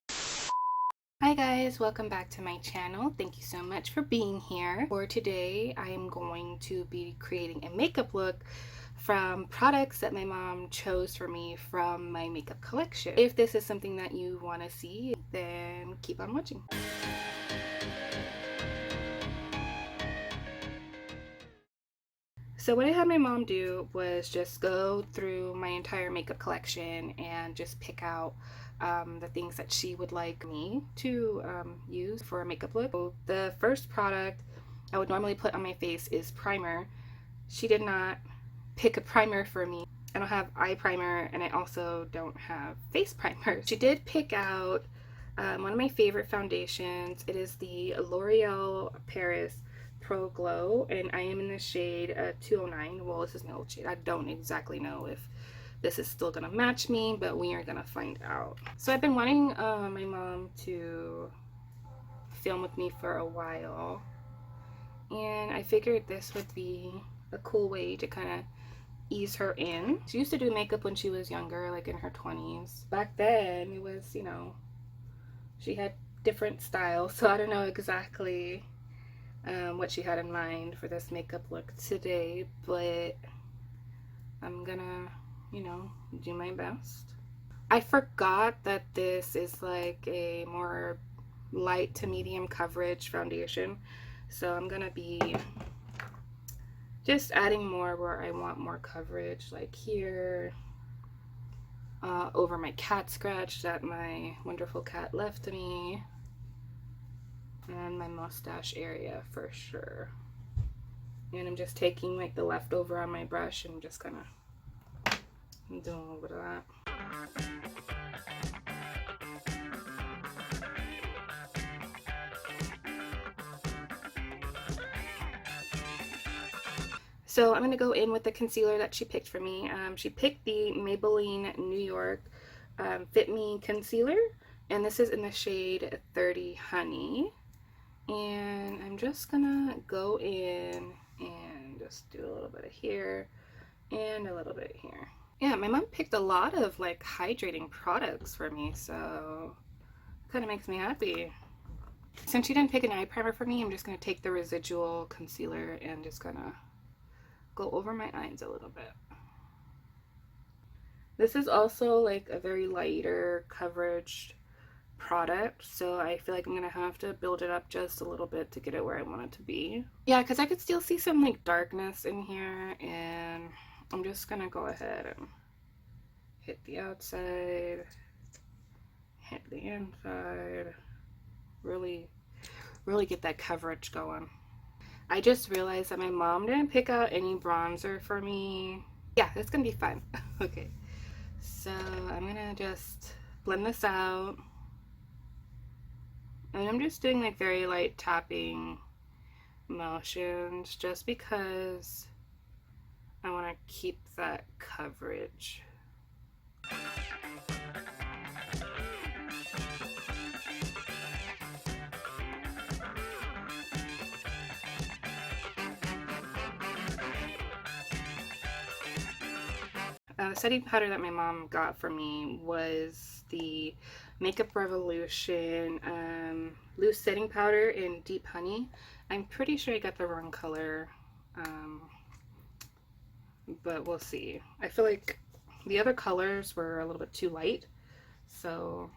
Hi guys, welcome back to my channel. Thank you so much for being here. For today, I am going to be creating a makeup look from products that my mom chose for me from my makeup collection. If this is something that you want to see, then keep on watching. So what I had my mom do was just go through my entire makeup collection and just pick out the things that she would like me to use for a makeup look. So the first product I would normally put on my face is primer. She did not pick a primer for me. I don't have eye primer and I also don't have face primer. She did pick out one of my favorite foundations. It is the L'Oreal Paris Pro Glow, and I am in the shade 209. Well, this is my old shade. I don't exactly know if this is still gonna match me, but we are gonna find out. So I've been wanting my mom to film with me for a while, and I figured this would be a cool way to kind of ease her in. She used to do makeup when she was younger, like in her 20s. Back then, it was, she had different styles, so I don't know exactly what she had in mind for this makeup look today, but I'm gonna, do my best. I forgot that this is like a more light to medium coverage foundation, so I'm gonna be just adding more where I want more coverage, like here, over my cat scratch that my wonderful cat left me, and my mustache area for sure. And I'm just taking like the leftover on my brush and just kind of doing a little bit of that. So I'm going to go in with the concealer that she picked for me. She picked the Maybelline New York Fit Me Concealer, and this is in the shade 30 Honey. And I'm just gonna go in and just do a little bit of here and a little bit here. Yeah, my mom picked a lot of like hydrating products for me, so it kind of makes me happy. Since she didn't pick an eye primer for me, I'm just gonna take the residual concealer and just gonna go over my eyes a little bit. This is also like a very lighter coverage product, so I feel like I'm gonna have to build it up just a little bit to get it where I want it to be. Yeah, because I could still see some like darkness in here, and I'm just gonna go ahead and hit the outside, hit the inside, really get that coverage going. I just realized that my mom didn't pick out any bronzer for me. Yeah, that's gonna be fun. Okay, so I'm gonna just blend this out. And I'm just doing like very light tapping motions just because I want to keep that coverage. The setting powder that my mom got for me was the Makeup Revolution loose setting powder in Deep Honey. I'm pretty sure I got the wrong color, but we'll see. I feel like the other colors were a little bit too light, so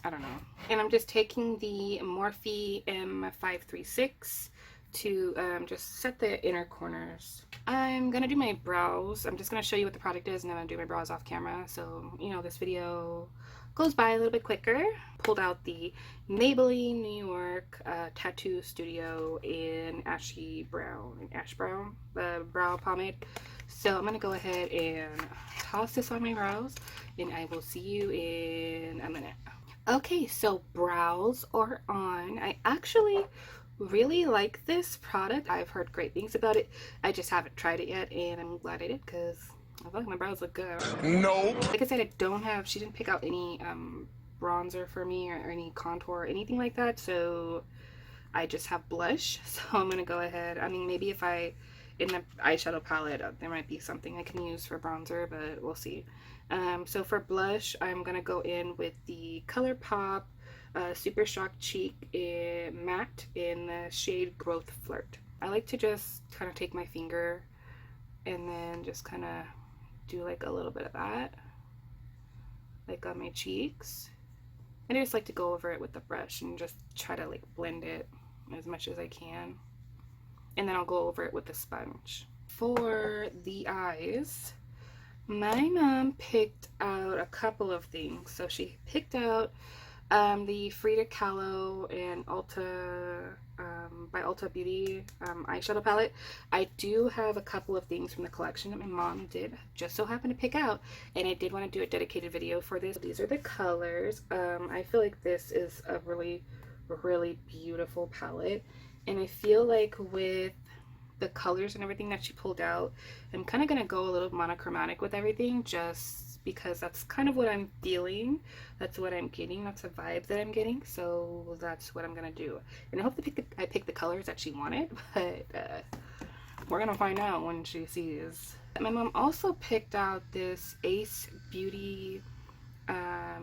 I don't know. And I'm just taking the Morphe M536 to just set the inner corners. I'm gonna do my brows. I'm just gonna show you what the product is, and then I'm gonna do my brows off camera, so this video goes by a little bit quicker. Pulled out the Maybelline New York Tattoo Studio in ash brown, the brow pomade. So I'm gonna go ahead and toss this on my brows, and I will see you in a minute. Okay, so brows are on. I actually really like this product. I've heard great things about it. I just haven't tried it yet, and I'm glad I did because I feel like my brows look good. Nope. Like I said, she didn't pick out any bronzer for me or any contour or anything like that, so I just have blush. So I'm gonna go ahead. I mean, maybe if in the eyeshadow palette, there might be something I can use for bronzer, but we'll see. So for blush, I'm gonna go in with the ColourPop Super Shock Cheek Matte in the shade Growth Flirt. I like to just kind of take my finger and then just kind of do like a little bit of that, like on my cheeks. And I just like to go over it with the brush and just try to like blend it as much as I can. And then I'll go over it with the sponge. For the eyes, my mom picked out a couple of things. So she picked out the Frida Kahlo and Ulta by Ulta Beauty eyeshadow palette. I do have a couple of things from the collection that my mom did just so happen to pick out, and I did want to do a dedicated video for this. These are the colors. I feel like this is a really, really beautiful palette, and I feel like with the colors and everything that she pulled out, I'm kind of going to go a little monochromatic with everything just because that's kind of what I'm feeling. That's what I'm getting. That's a vibe that I'm getting. So that's what I'm going to do. And I hope I pick the colors that she wanted, but we're going to find out when she sees. My mom also picked out this Ace Beauty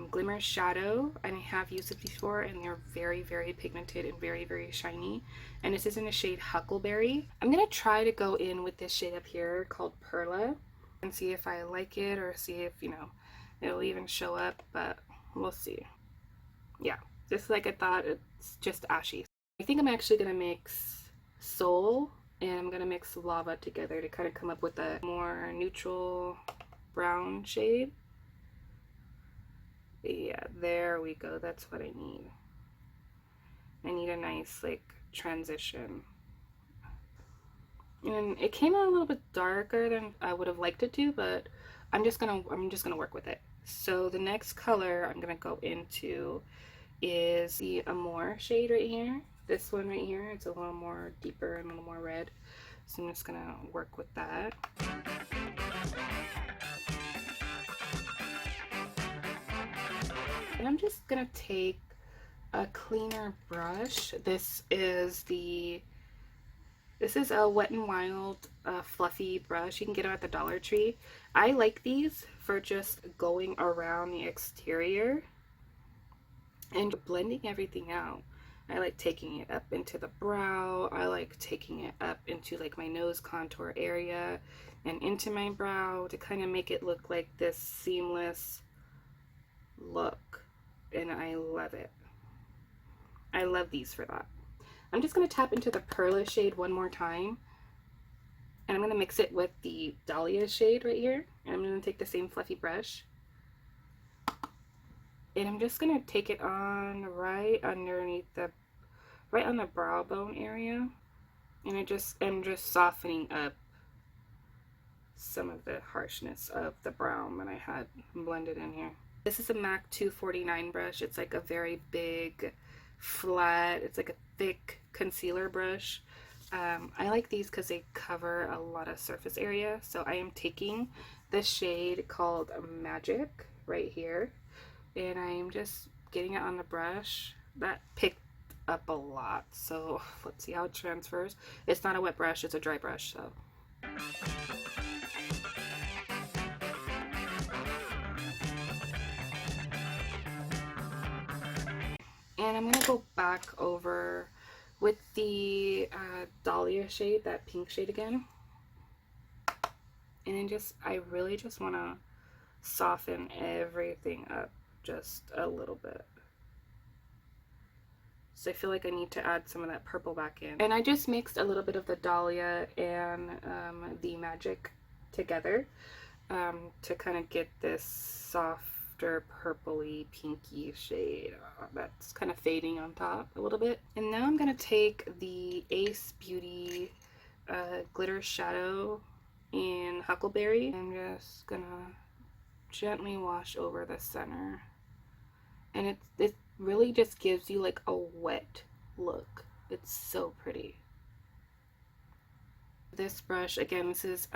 Glimmer Shadow, and I have used it before, and they're very, very pigmented and very, very shiny. And this is in the shade Huckleberry. I'm going to try to go in with this shade up here called Perla and see if I like it, or see if, you know, it'll even show up, but we'll see. Yeah, just like I thought, it's just ashy. I think I'm actually going to mix Soul and I'm going to mix Lava together to kind of come up with a more neutral brown shade. Yeah, there we go. That's what I need. I need a nice like transition. And it came out a little bit darker than I would have liked it to, but I'm just gonna work with it. So the next color I'm gonna go into is the Amore shade right here. This one right here, it's a little more deeper and a little more red. So I'm just gonna work with that. And I'm just gonna take a cleaner brush. This is a Wet n Wild fluffy brush. You can get them at the Dollar Tree. I like these for just going around the exterior and blending everything out. I like taking it up into the brow. I like taking it up into like my nose contour area and into my brow to kind of make it look like this seamless look. And I love it. I love these for that. I'm just going to tap into the Perla shade one more time, and I'm going to mix it with the Dahlia shade right here, and I'm going to take the same fluffy brush, and I'm just going to take it on right underneath right on the brow bone area, and I'm just softening up some of the harshness of the brown that I had blended in here. This is a MAC 249 brush. It's like a very big, flat, it's like a thick concealer brush. I like these because they cover a lot of surface area. So I am taking the shade called Magic right here, and I'm just getting it on the brush. That picked up a lot, so let's see how it transfers. It's not a wet brush, it's a dry brush, so. And I'm going to go back over with the Dahlia shade, that pink shade again. And then I really just want to soften everything up just a little bit. So I feel like I need to add some of that purple back in. And I just mixed a little bit of the Dahlia and the Magic together to kind of get this softer purpley pinky shade that's kind of fading on top a little bit. And now I'm going to take the Ace Beauty glitter shadow in Huckleberry. I'm just going to gently wash over the center. And it really just gives you like a wet look. It's so pretty. This brush, again, this is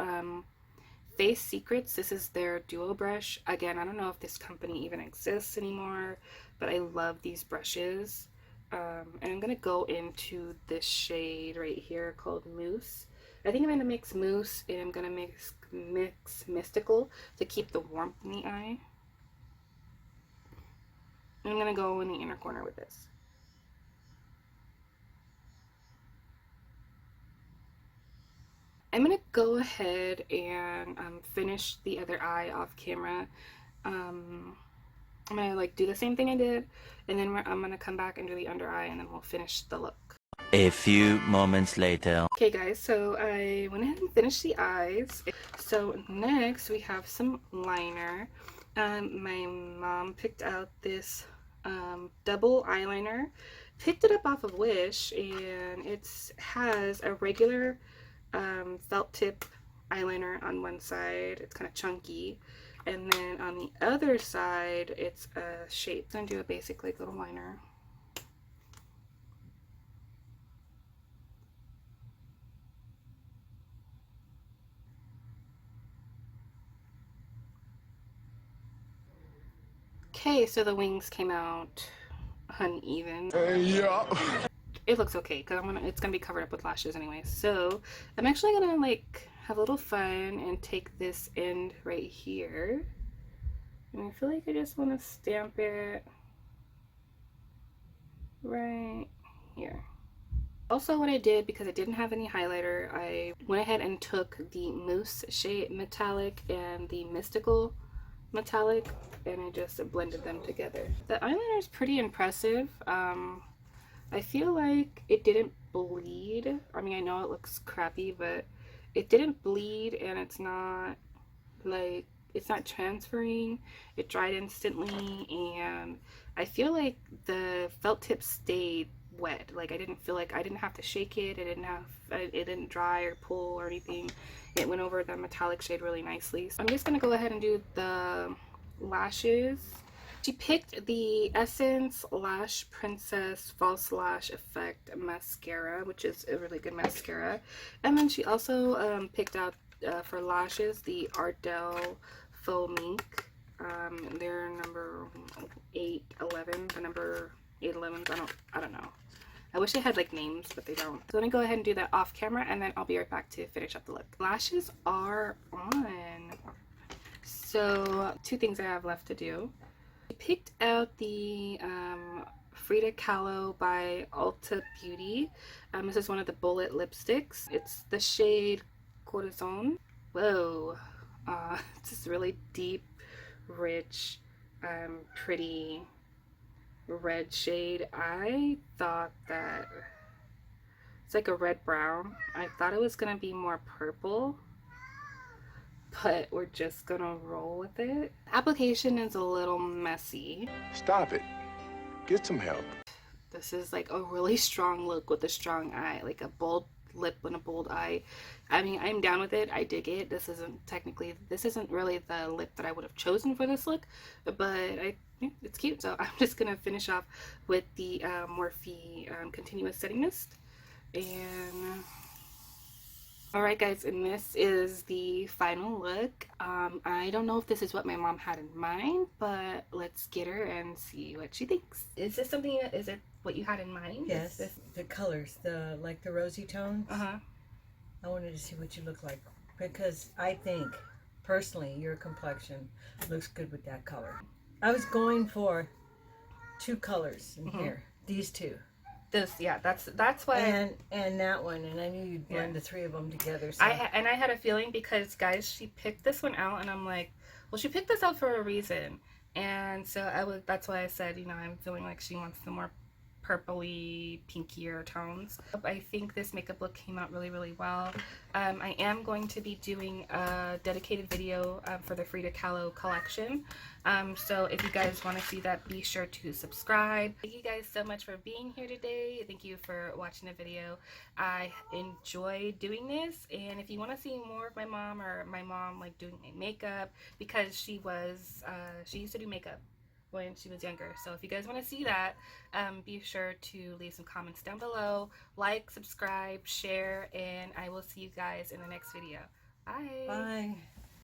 Face Secrets. This is their duo brush. Again, I don't know if this company even exists anymore, but I love these brushes. And I'm going to go into this shade right here called Mousse. I think I'm going to mix Mousse and I'm going to mix Mystical to keep the warmth in the eye. I'm going to go in the inner corner with this. I'm going to go ahead and finish the other eye off camera. I'm going to like do the same thing I did, and then I'm going to come back and do the under eye, and then we'll finish the look. A few moments later. Okay guys, so I went ahead and finished the eyes. So next we have some liner. My mom picked out this double eyeliner, picked it up off of Wish, and it has a regular felt tip eyeliner on one side. It's kind of chunky, and then on the other side it's a shape. I'm gonna do a basic like little liner. Okay, so the wings came out uneven. Yeah. It looks okay because it's gonna be covered up with lashes anyway. So I'm actually gonna like have a little fun and take this end right here, and I feel like I just want to stamp it right here. Also, what I did, because I didn't have any highlighter, I went ahead and took the Mousse Shade Metallic and the Mystical Metallic, and I just blended them together. The eyeliner is pretty impressive. I feel like it didn't bleed. I mean, I know it looks crappy, but it didn't bleed, and it's not like, it's not transferring. It dried instantly, and I feel like the felt tip stayed wet. Like I didn't feel like I didn't have to shake it. It didn't dry or pull or anything. It went over the metallic shade really nicely. So I'm just gonna go ahead and do the lashes. She picked the Essence Lash Princess False Lash Effect Mascara, which is a really good mascara. And then she also picked out for lashes the Ardell Faux Mink. They're number 811. The number 811s, I don't know. I wish they had like names, but they don't. So let me go ahead and do that off camera, and then I'll be right back to finish up the look. Lashes are on. So 2 things I have left to do. I picked out the Frida Kahlo by Ulta Beauty. This is one of the bullet lipsticks. It's the shade Corazon. Whoa. It's this really deep, rich, pretty red shade. I thought that it's like a red brown. I thought it was gonna be more purple, but we're just gonna roll with it. Application is a little messy. Stop it. Get some help. This is like a really strong look with a strong eye, like a bold lip and a bold eye. I mean, I'm down with it. I dig it. This isn't really the lip that I would have chosen for this look, but it's cute. So I'm just gonna finish off with the Morphe Continuous Setting Mist. And alright guys, and this is the final look. I don't know if this is what my mom had in mind, but let's get her and see what she thinks. Is this something, is it what you had in mind? Yes, the colors, like the rosy tones. I wanted to see what you look like, because I think, personally, your complexion looks good with that color. I was going for 2 colors in here, these 2. That's why. And that one, and I knew you'd blend the 3 of them together. So. I had a feeling, because guys, she picked this one out, and I'm like, well, she picked this out for a reason, and so that's why I said, you know, I'm feeling like she wants the more purpley, pinkier tones. I think this makeup look came out really, really well. I am going to be doing a dedicated video for the Frida Kahlo collection. So if you guys want to see that, be sure to subscribe. Thank you guys so much for being here today. Thank you for watching the video. I enjoy doing this, and if you want to see more of my mom, or my mom like doing my makeup, because she used to do makeup when she was younger. So if you guys want to see that, be sure to leave some comments down below, like, subscribe, share, and I will see you guys in the next video. Bye. Bye.